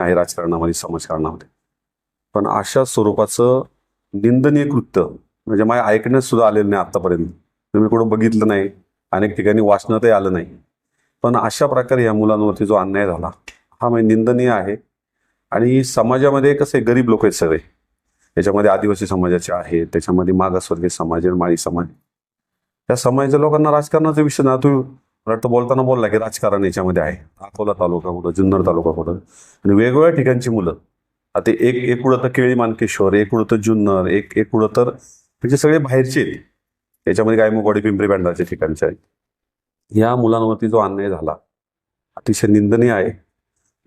आहे राजकारणामध्ये, समाजकारणामध्ये. पण अशा स्वरूपाचं निंदनीय कृत्य म्हणजे माझ्या ऐकण्यात सुद्धा आलेलं नाही आतापर्यंत. मी कुठं बघितलं नाही, अनेक ठिकाणी वाचनातही आलं नाही. पण अशा प्रकारे या मुलांवरती जो अन्याय झाला हा म्हणजे निंदनीय आहे. आणि समाजामध्ये कसं आहे, गरीब लोक आहेत सगळे. याच्यामध्ये आदिवासी समाजाचे आहेत, त्याच्यामध्ये मागासवर्गीय समाज आहे, माळी समाज. त्या समाजाच्या लोकांना राजकारणाचा विषय ना, तू वाटतं बोलताना बोलला की राजकारण याच्यामध्ये आहे. अकोला तालुका कुठं, जुन्नर तालुका कुठं, आणि वेगवेगळ्या ठिकाणची मुलं. आता एक कुठं तर केळी मानकेश्वर, एक कुठं तर जुन्नर, एक कुठं तर म्हणजे सगळे बाहेरचे आहेत. त्याच्यामध्ये गायमुखवाडी, पिंपरी बँडाच्या ठिकाणचे आहेत. या मुलांवरती जो अन्याय झाला अतिशय निंदनीय आहे.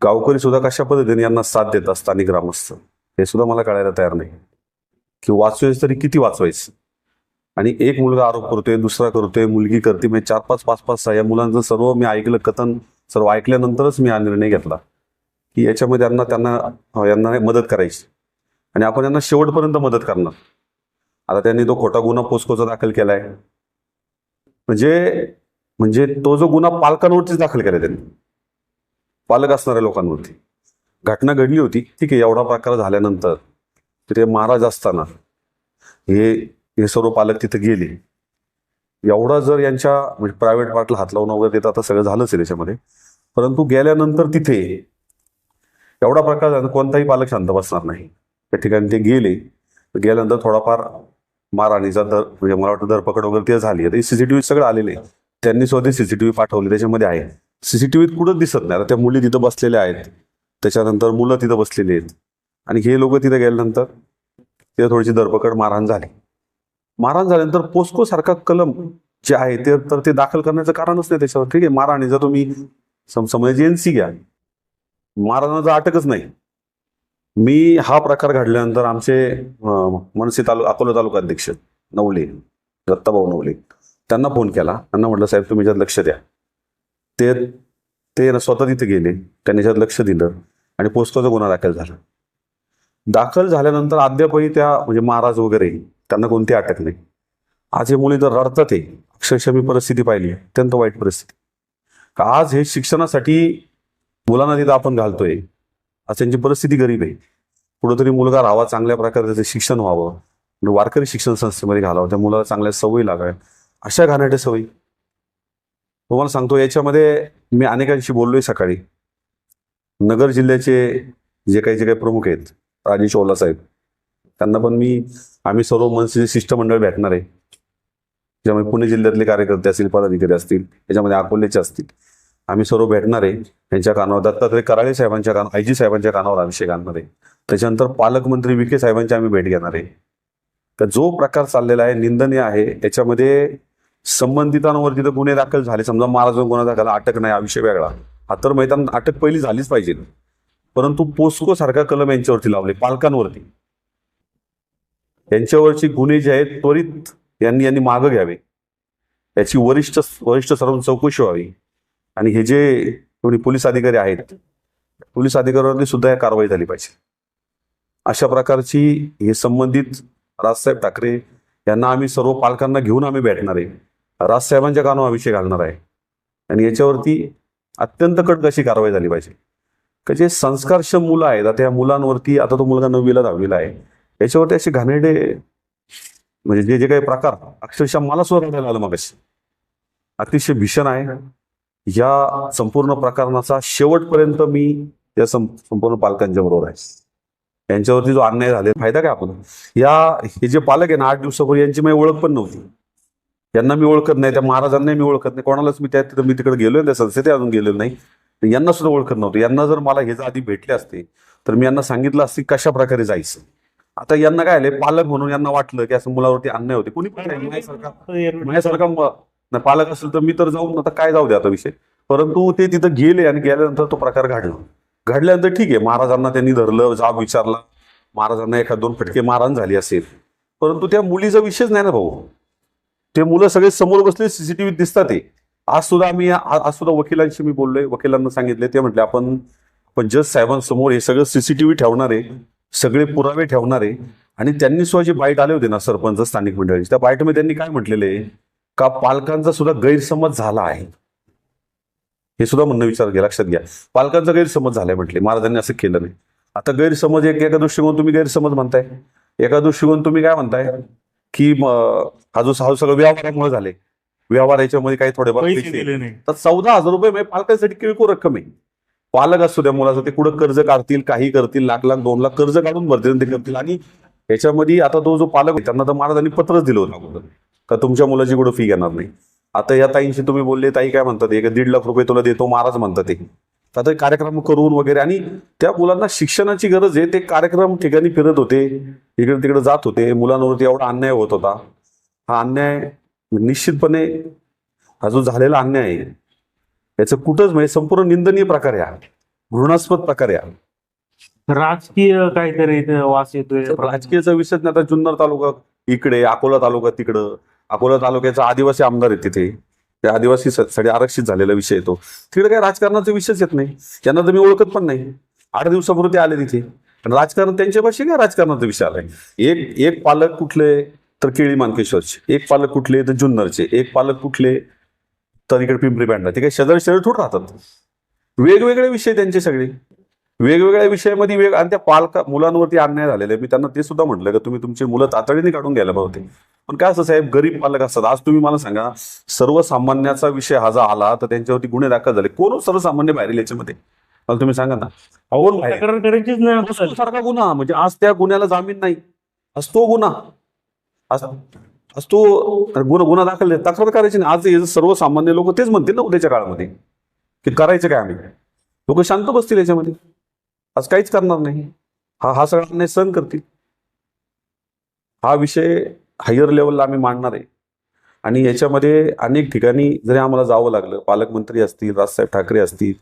गावकरी सुद्धा कशा पद्धतीने यांना साथ देतात, स्थानिक ग्रामस्थ, हे सुद्धा मला कळायला तयार नाही. की वाचवायचं तरी किती वाचवायचं. आणि एक मुलगा आरोप करतोय, दुसरा करतोय, मुलगी करते, म्हणजे 4-5, 5-5, 6 या मुलांचं सर्व मी ऐकलं, कथन सर्व ऐकल्यानंतरच मी हा निर्णय घेतला की याच्यामध्ये यांना मदत करायची आणि आपण यांना शेवटपर्यंत मदत करणार. आता त्यांनी तो खोटा गुन्हा पोस्कोचा दाखल केलाय. म्हणजे म्हणजे तो जो गुन्हा पालकांवरतीच दाखल केलाय त्यांनी, पालक असणाऱ्या लोकांवरती. घटना घडली होती, ठीक आहे, एवढा प्रकार झाल्यानंतर ते महाराज असताना हे सर्व पालक तिथे गेले. एवढा जर यांच्या म्हणजे प्रायव्हेट पार्टला हात लावून वगैरे देतात, आता सगळं झालंच आहे त्याच्यामध्ये. परंतु गेल्यानंतर तिथे एवढा प्रकार झाला, कोणताही पालक शांत बसणार नाही. त्या ठिकाणी ते गेल्यानंतर थोडाफार मारहाणीचा म्हणजे मला वाटतं धरपकड वगैरे ते झाली. आता सीसीटीव्ही सगळं आलेले, त्यांनी स्वतः सीसीटीव्ही पाठवले, त्याच्यामध्ये आहे. सीसीटीव्हीत कुठंच दिसत नाही. आता त्या मुली तिथं बसलेल्या आहेत, त्याच्यानंतर मुलं तिथं बसलेली आहेत, आणि हे लोक तिथे गेल्यानंतर तिथे थोडीशी धरपकड, मारहाण झाल्यानंतर पोस्को सारखा कलम जे आहे ते दाखल करण्याचं कारणच नाही त्याच्यावर. ठीक आहे, मारहाणीचा तुम्ही समजायची एनसी घ्या, मारहाणाचा अटकच नाही. मी हा प्रकार घडल्यानंतर आमचे मनसे अकोला तालुका अध्यक्ष नवले, दत्ताभाऊ नवले, त्यांना फोन केला. त्यांना म्हटलं, साहेब तुम्ही याच्यात लक्ष द्या. ते स्वतः तिथे गेले, त्यांनी याच्यात लक्ष दिलं आणि पोस्कोचा गुन्हा दाखल झाल्यानंतर अद्यापही त्या म्हणजे महाराज वगैरे त्यांना कोणती अटक नाही. आज हे मुली तर रडतात आहे. अक्षरशः मी परिस्थिती पाहिली, अत्यंत वाईट परिस्थिती. आज हे शिक्षणासाठी मुलांना तिथं आपण घालतोय, आज त्यांची परिस्थिती गरीब आहे. कुठंतरी मुलगा राहावा, चांगल्या प्रकारे त्याचं शिक्षण व्हावं, वारकरी शिक्षण संस्थेमध्ये घालावं, त्या मुलाला चांगल्या सवयी लागाव्या. अशा घाणेरड्या सवयी तुम्हाला सांगतो. याच्यामध्ये मी अनेकांशी बोललोय सकाळी. नगर जिल्ह्याचे जे काही प्रमुख आहेत, राजेश ओला साहेब, त्यांना पण आम्ही सर्व मनसेचे शिष्टमंडळ भेटणार आहे. ज्यामध्ये पुणे जिल्ह्यातले कार्यकर्ते असतील, पदाधिकारी असतील, त्याच्यामध्ये अकोल्याचे असतील, आम्ही सर्व भेटणार आहे. त्यांच्या कानावर दत्तात्रय कराळे साहेबांच्या कानावर, आयजी साहेबांच्या कानावर अभिषेक आणणार आहे. त्याच्यानंतर पालकमंत्री विखे साहेबांची आम्ही भेट घेणार आहे. तर जो प्रकार चाललेला आहे निंदनीय आहे. याच्यामध्ये संबंधितांवर तिथं गुन्हे दाखल झाले, समजा महाराजांवर गुन्हा दाखल, अटक नाही, हा विषय वेगळा. हा तर मैदान अटक पहिली झालीच पाहिजे. परंतु पोस्को सारखा कलम यांच्यावरती लावले, पालकांवरती. यांच्यावरची गुन्हे जे आहेत त्वरित यांनी मागं घ्यावे, याची वरिष्ठ स्तरावरून चौकशी व्हावी. आणि हे जे कोणी पोलीस अधिकारी आहेत, पोलीस अधिकाऱ्यांवरती सुद्धा या कारवाई झाली पाहिजे. अशा प्रकारची हे संबंधित राजसाहेब ठाकरे यांना आम्ही सर्व पालकांना घेऊन आम्ही भेटणार आहे. राजसाहेबांच्या कानावर विषय घालणार आहे आणि याच्यावरती अत्यंत कडक अशी कारवाई झाली पाहिजे. की जे संस्कारक्षम मुलं आहेत, आता या मुलांवरती, आता तो मुलगा 9वीला 10वीला आहे, याच्यावरती असे घाणेरडे म्हणजे जे काही प्रकार, अक्षरशः मला सुद्धा रडायला आलं मगाशी. अतिशय भीषण आहे. या संपूर्ण प्रकरणाचा शेवटपर्यंत मी या संपूर्ण पालकांच्या बरोबर आहे. यांच्यावरती जो अन्याय झाले, फायदा काय आपण. हे जे पालक आहे ना, 8 दिवसापूर्वी यांची माझी ओळख पण नव्हती. यांना मी ओळखत नाही, त्या महाराजांनाही मी ओळखत नाही, कोणालाच. मी तिकडे गेलोय, त्या संस्थेत अजून गेलेलो नाही. यांना सुद्धा ओळखत नव्हतं. यांना जर मला ह्याच्या आधी भेटले असते तर मी यांना सांगितलं असते कशा प्रकारे जायचं. आता यांना काय आले, पालक म्हणून यांना वाटलं की असं मुलावरती अन्याय होते. कोणी माझ्यासारखा पालक असेल तर मी तर जाऊन आता काय जाऊ दे आता विषय. परंतु ते तिथं गेले आणि गेल्यानंतर तो प्रकार घडल्यानंतर ठीक आहे, महाराजांना त्यांनी धरलं, जाब विचारला, महाराजांना 1-2 फटके मारहाण झाली असेल. परंतु त्या मुलीचा विषयच नाही ना भाऊ. ते मुलं सगळे समोर बसले, सीसीटीव्हीत दिसतात. ते आज सुद्धा वकिलांशी मी बोललोय, वकिलांना सांगितले, ते म्हटले आपण जज साहेबांसमोर हे सगळं सीसीटीव्ही ठेवणार आहे, सगळे पुरावे ठेवणार आहे. आणि त्यांनी सुद्धा जे बाईट आले होते ना सरपंच, स्थानिक मंडळी, त्या बाईटमध्ये त्यांनी काय म्हटलेलं आहे का पालकांचा सुद्धा गैरसमज झाला आहे. हे सुद्धा म्हणणं विचार घ्या, लक्षात घ्या. पालकांचा गैरसमज झालाय म्हटले, महाराजांनी असं केलं नाही. आता गैरसमज एका दृष्टिकोन तुम्ही गैरसमज म्हणताय, एका दृष्टिकोन तुम्ही काय म्हणताय की हा सगळं व्यवहारामुळे झाले, व्यवहार याच्यामध्ये काही थोडेफार पैसे पैसे. दिले नाही. तर 14,000 रुपये म्हणजे पालकांसाठी किरकोळ रक्कम आहे. पालक असतो त्या मुलाचं, ते कुठं कर्ज काढतील, काही करतील, लाख लाख 2 लाख कर्ज काढून भरतील ते करतील. आणि याच्यामध्ये आता तो जो पालक आहे त्यांना तर महाराजांनी पत्रच दिलं होतं अगोदर का तुमच्या मुलाची कुठं फी घेणार नाही. आता या ताईंशी तुम्ही बोलले, ताई काय म्हणतात, 1.5 लाख रुपये तुला देतो महाराज म्हणतात ते. आता कार्यक्रम करून वगैरे, आणि त्या मुलांना शिक्षणाची गरज आहे, ते कार्यक्रम ठिकाणी फिरत होते, इकडे तिकडे जात होते, मुलांवरती एवढा अन्याय होत होता. हा अन्याय निश्चितपणे, हा जो झालेला अन्याय आहे याचं कुठंच म्हणजे संपूर्ण निंदनीय प्रकार आहे, घृणास्पद प्रकार आहे. राजकीय काहीतरी इथे वास येतोय. राजकीयचा विषय नाही. आता जुन्नर तालुका इकडे, अकोला तालुका तिकडं, अकोला तालुक्याचा आदिवासी आमदार आहे तिथे, ते आदिवासी साठी आरक्षित झालेला विषय येतो तिकडे. काही राजकारणाचा विषयच येत नाही, त्यांना तर मी ओळखत पण नाही. 8 दिवसापूर्वी ते आले तिथे, आणि राजकारण त्यांच्या भाषी काय राजकारणाचा विषय आलाय. एक पालक कुठले तर केळी मानकेश्वरचे, एक पालक कुठले तर जुन्नरचे, एक पालक कुठले तर इकडे पिंपरी पॅन्टला. ते काही शेजारी थोडं राहतात. वेगवेगळे विषय त्यांचे सगळे, वेगवेगळ्या विषयामध्ये आणि त्या मुलांवरती अन्याय झालेले. मी त्यांना ते सुद्धा म्हटलं की तुम्ही तुमची मुलं तातडीने काढून घ्यायला पाहिजे. पण काय असं साहेब, गरीब पालक असतात. आज तुम्ही मला सांगा, सर्वसामान्याचा विषय हा जर आला तर त्यांच्यावरती गुन्हे दाखल झाले. कोण सर्वसामान्य बाहेर याच्यामध्ये, मला तुम्ही सांगा ना. तक्रार करायचीच नाही. सारखा गुन्हा म्हणजे आज त्या गुन्ह्याला जामीन नाही, आज तो गुन्हा, आज तो गुन्हा दाखल आहे, तक्रार करायची नाही. आज हे सर्वसामान्य लोक तेच म्हणतील ना उद्याच्या काळामध्ये की करायचं काय आम्ही. लोक शांत बसतील याच्यामध्ये, आज काहीच करणार नाही. हा सगळा अन्याय सहन करतील. हा विषय हायर लेवलला आम्ही मांडणार आहे, आणि याच्यामध्ये अनेक ठिकाणी जरी आम्हाला जावं लागलं, पालकमंत्री असतील, राजसाहेब ठाकरे असतील,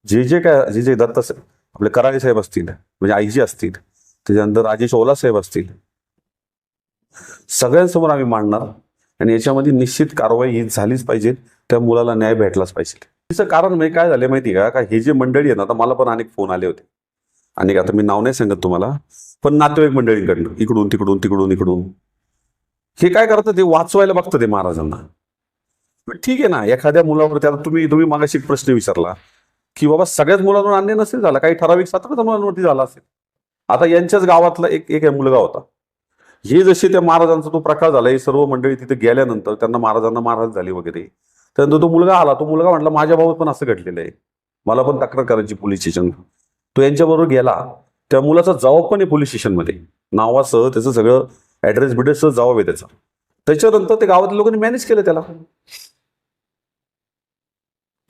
जे दत्त आपले कराळे साहेब असतील, म्हणजे आईजी असतील, त्याच्यानंतर राजेश ओला साहेब असतील, सगळ्यांसमोर आम्ही मांडणार. आणि याच्यामध्ये निश्चित कारवाई ही झालीच पाहिजे, त्या मुलाला न्याय भेटलाच पाहिजे. तिचं कारण म्हणजे काय झालं माहिती का हे जे मंडळी आहे ना, आता मला पण अनेक फोन आले होते, आणि आता मी नाव नाही सांगत तुम्हाला, पण नातेवाईक मंडळींकडनं इकडून तिकडून तिकडून इकडून हे काय करतात, ते वाचवायला बघतात ते महाराजांना. ठीक आहे ना, एखाद्या मुलावरती आता तुम्ही मागाशी एक प्रश्न विचारला की बाबा सगळ्याच मुलांवर अन्याय नसेल झाला, काही ठराविक 17 मुलांवरती झाला असेल. आता यांच्याच गावातला एक मुलगा होता, हे जसे त्या महाराजांचा तो प्रकार झाला, हे सर्व मंडळी तिथे गेल्यानंतर त्यांना महाराजांना मारहाण झाली वगैरे, त्यानंतर तो मुलगा आला, तो मुलगा म्हटला माझ्या बाबत पण असं घडलेलं आहे, मला पण तक्रार करायची पोलीस स्टेशन. तो यांच्याबरोबर गेला, त्या मुलाचा जबाब पण आहे पोलीस स्टेशनमध्ये, नावासह त्याचं सगळं ऍड्रेस बिड्रेससह जबाब आहे त्याचा. त्याच्यानंतर ते गावातल्या लोकांनी मॅनेज केलं त्याला.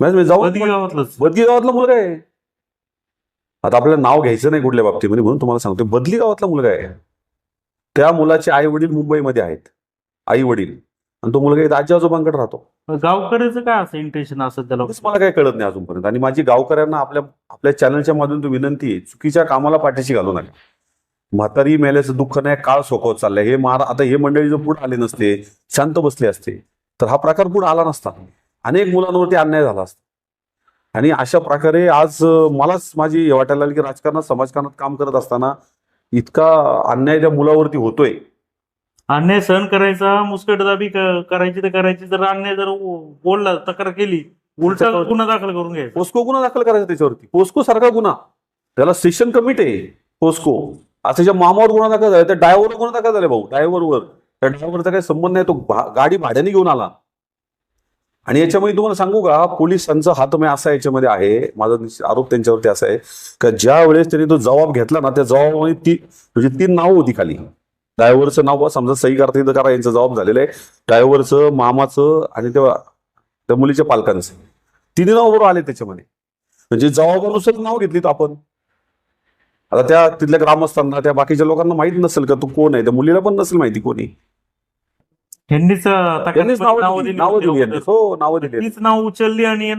बदगी गावातला मुलगा आहे. आता आपल्याला नाव घ्यायचं नाही कुठल्या बाबतीमध्ये, म्हणून तुम्हाला सांगतो, बदली गावातला मुलगा आहे. त्या मुलाचे आई वडील मुंबईमध्ये आहेत, आई वडील, आणि तो मुलगा इथे आजी आजोबांकडे राहतो. गावकऱ्याचं काय असं इंटेन्शन असं त्याला मला काही कळत नाही अजूनपर्यंत. आणि माझी गावकऱ्यांना आपल्या चॅनलच्या माध्यमातून विनंती आहे, चुकीच्या कामाला पाठीशी घालू नका. म्हातारी मेल्याचं दुःख नाही, काळ सोकवत चाललंय. आता हे मंडळी जर पुढे आले नसते, शांत बसले असते, तर हा प्रकार पुढे आला नसता, अनेक मुलांवरती अन्याय झाला असता. आणि अशा प्रकारे आज मलाच माझी वाटायला लागली की राजकारणात, समाजकारणात काम करत असताना इतका अन्याय त्या मुलावरती होतोय. अन्याय सहन करायचा, मुस्कटदाबी करायची तर करायची, जर अन्याय जर बोलला, तक्रार केली, उलटा गुन्हा दाखल करून घ्यायचा. पोस्को गुन्हा दाखल करायचा त्याच्यावरती, पोस्को सारखा गुन्हा, त्याला सेशन कमिटी आहे पोस्को. आता ज्या मामावर गुन्हा दाखल झाला, त्या ड्रायव्हरवर गुन्हा दाखल झाला भाऊ, ड्रायव्हरवर. त्या ड्रायव्हरचा काही संबंध नाही, तो गाडी भाड्याने घेऊन आला. आणि याच्यामध्ये तुम्हाला सांगू का, पोलिसांचा हातमय असा याच्यामध्ये आहे, माझा आरोप त्यांच्यावरती असा आहे का ज्या वेळेस त्यांनी तो जबाब घेतला ना, त्या जबाबामध्ये म्हणजे 3 नावं होती खाली. ड्रायव्हरचं नाव समजा सही करता येतं करा, यांचा जबाब झालेला आहे, ड्रायव्हरचं, मामाचं आणि त्या मुलीच्या पालकांचं, 3 नाव बरोबर आले त्याच्यामध्ये. म्हणजे जबाबानुसार नाव घेतली तर आपण. आता त्या तिथल्या ग्रामस्थांना, त्या बाकीच्या लोकांना माहित नसेल का तू कोण आहे, त्या मुलीला पण नसेल माहिती कोणी. नाव नाव दिली, उचलली आणि